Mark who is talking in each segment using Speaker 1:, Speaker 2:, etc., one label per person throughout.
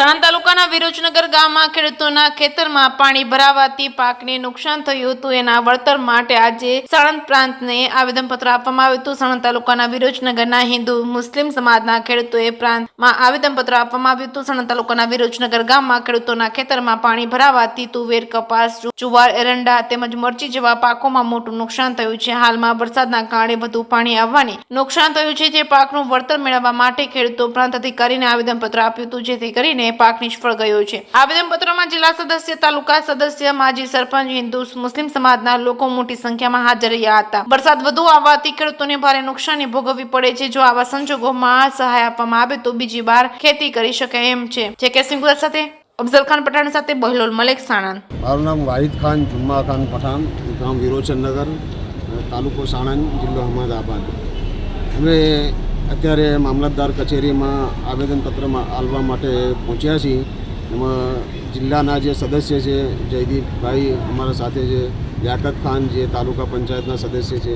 Speaker 1: સાણંદ તાલુકાના વિરોચનગર ગામમાં ખેડૂતોના ખેતરમાં પાણી ભરાવાથી પાકને નુકસાન થયું હતું. એના વળતર માટે આજે સાણંદ પ્રાંતને આવેદનપત્ર આપવામાં આવ્યું હતું. સાણંદ તાલુકાના વિરોચનગરના હિન્દુ મુસ્લિમ સમાજના ખેડૂતોએ પ્રાંતમાં આવેદનપત્ર આપવામાં આવ્યું હતું. સાણંદ તાલુકાના વિરોચનગર ગામમાં ખેડૂતોના ખેતરમાં પાણી ભરાવાથી તુવેર, કપાસ, જુવાર, એરંડા તેમજ મરચી જેવા પાકોમાં મોટું નુકસાન થયું છે. હાલમાં વરસાદના કારણે વધુ પાણી આવવાની નુકસાન થયું છે. જે પાકનું વળતર મેળવવા માટે ખેડૂતો પ્રાંત અધિકારીને આવેદનપત્ર આપ્યું હતું, જેથી કરીને પાક નિષ્ફળ ગયો છે. આવેદનપત્રમાં જિલ્લા સદસ્ય, તાલુકા સદસ્ય, માજી સરપંચ, હિન્દુ મુસ્લિમ સમાજના લોકો મોટી સંખ્યામાં હાજર રહ્યા હતા. વરસાદ વધુ આવવાથી ખેડૂતોને ભારે નુકસાની ભોગવવી પડે છે. જો આવા સંજોગોમાં સહાય આપવામાં આવે તો બીજી વાર ખેતી કરી શકાય એમ છે. જે સિંહ ગુજરાત સાથે અફઝલ ખાન પઠાણ સાથે બહલોલ મલેક, સાણંદ.
Speaker 2: મારું નામ વાહિદ ખાન જુમ્મા ખાન પઠાણ, ગામ વિરોચનનગર, તાલુકો સાણંદ, જિલ્લો અહમદાબાદ. અમે અત્યારે મામલતદાર કચેરીમાં આવેદનપત્ર આપવા માટે પહોંચ્યા છીએ. એમાં જિલ્લાના જે સદસ્ય છે જયદીપભાઈ અમારા સાથે છે, યાકત ખાન જે તાલુકા પંચાયતના સદસ્ય છે,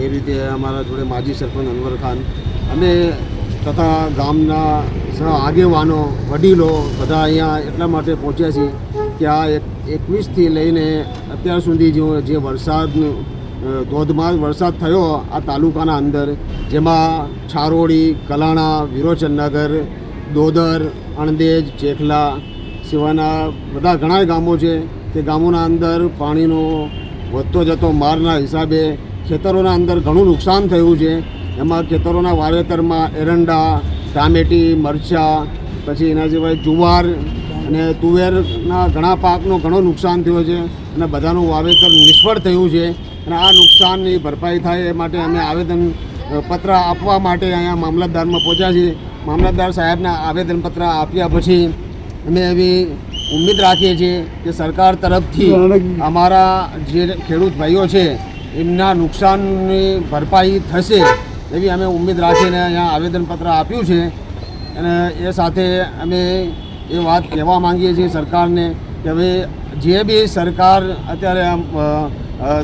Speaker 2: એ રીતે અમારા જોડે માજી સરપંચ અનવર ખાન અને તથા ગામના આગેવાનો, વડીલો બધા અહીંયા એટલા માટે પહોંચ્યા છીએ કે આ 21થી લઈને અત્યાર સુધી જે વરસાદનું ધોધમાર વરસાદ થયો આ તાલુકાના અંદર, જેમાં છારોડી, કલાણા, વિરોચનનગર, દોદર, અણદેજ, ચેખલા સિવાયના બધા ઘણા ગામો છે. તે ગામોના અંદર પાણીનો વધતો જતો મારના હિસાબે ખેતરોના અંદર ઘણું નુકસાન થયું છે. એમાં ખેતરોના વાવેતરમાં એરંડા, ટામેટી, મરચાં, પછી એના સિવાય જુવાર અને તુવેરના ઘણા પાકનો ઘણો નુકસાન થયો છે અને બધાનું વાવેતર નિષ્ફળ થયું છે. અને આ નુકસાનની ભરપાઈ થાય એ માટે અમે આવેદનપત્ર આપવા માટે અહીંયા મામલતદારમાં પહોંચ્યા છીએ. મામલતદાર સાહેબને આવેદનપત્ર આપ્યા પછી અમે એવી ઉમ્મીદ રાખીએ છીએ કે સરકાર તરફથી અમારા જે ખેડૂત ભાઈઓ છે એમના નુકસાનની ભરપાઈ થશે એવી અમે ઉમ્મીદ રાખીને અહીંયા આવેદનપત્ર આપ્યું છે. અને એ સાથે અમે એ વાત કહેવા માંગીએ છીએ સરકારને કે હવે જે બી સરકાર અત્યારે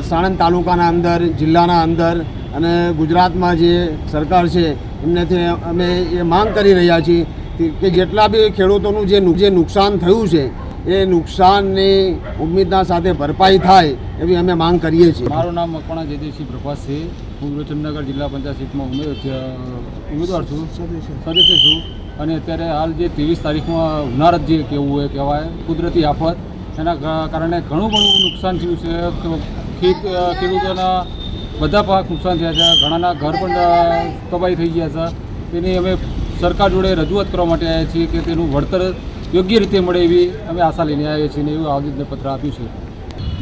Speaker 2: સાણંદ તાલુકાના અંદર, જિલ્લાના અંદર અને ગુજરાતમાં જે સરકાર છે એમનેથી અમે એ માંગ કરી રહ્યા છીએ કે જેટલા બી ખેડૂતોનું જે નુકસાન થયું છે એ નુકસાનની ઉમ્મીદના સાથે ભરપાઈ થાય એવી અમે માંગ કરીએ છીએ.
Speaker 3: મારું નામ મકવાણા જયદેવસિંહ પ્રભાસ છે. હું વિરોચનનગર જિલ્લા પંચાયત સીટમાં ઉમેદવાર છું, સદસ્ય છું. અને અત્યારે હાલ જે 23 તારીખમાં ઉનાળત જે કહેવાય કુદરતી આફત, એના કારણે ઘણું નુકસાન થયું છે. ખેડૂતોના બધા પાક નુકસાન થયા છે. ઘણાના ઘર પણ તબાહી થઈ ગયા છે. તેની અમે સરકાર જોડે રજૂઆત કરવા માટે આવ્યા છીએ કે તેનું વળતર યોગ્ય રીતે મળે એવી અમે આશા લઈને આવ્યા છીએ અને એવું આવેદનપત્ર આપ્યું છે.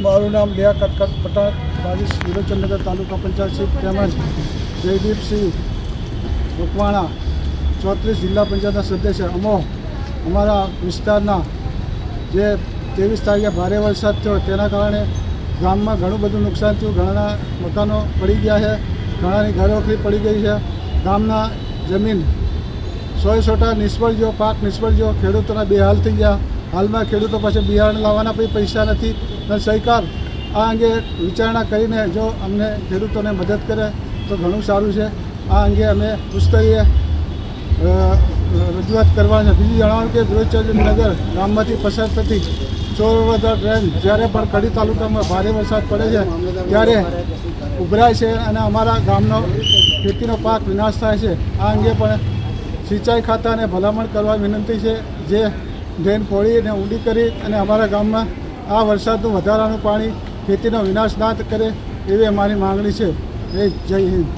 Speaker 4: મારું નામ લિયાકત પઠાણ, માજી વિરોચનનગર તાલુકા પંચાયત સીટ, તેમજ જયદીપસિંહ મકવાણા, 34 જિલ્લા પંચાયતના સદસ્ય. અમારા વિસ્તારના જે 23 તારીખે ભારે વરસાદ થયો તેના કારણે ગામમાં ઘણું બધું નુકસાન થયું. ઘણાના મકાનો પડી ગયા છે, ઘણાની ઘરવખરી પડી ગઈ છે. ગામના જમીન 100% નિષ્ફળ ગયો, પાક નિષ્ફળ ગયો. ખેડૂતોના બેહાલ થઈ ગયા. હાલમાં ખેડૂતો પાસે બિયારણ લાવવાના પણ પૈસા નથી. અને સરકાર આ અંગે વિચારણા કરીને જો અમને ખેડૂતોને મદદ કરે તો ઘણું સારું છે. આ અંગે અમે ઉચ્ચસ્તરીય રજૂઆત કરવાની છે. બીજું જણાવ્યું કે વિરોચનનગર ગામમાંથી પસાર થતી ચોરવદર ટ્રેન જ્યારે પણ કડી તાલુકામાં ભારે વરસાદ પડે છે ત્યારે ઉભરાય છે અને અમારા ગામનો ખેતીનો પાક વિનાશ થાય છે. આ અંગે પણ સિંચાઈ ખાતાને ભલામણ કરવા વિનંતી છે, જે ડ્રેન ખોળી અને ઊંડી કરી અને અમારા ગામમાં આ વરસાદનું વધારાનું પાણી ખેતીનો વિનાશ ના કરે એવી અમારી માંગણી છે. જય હિન્દ.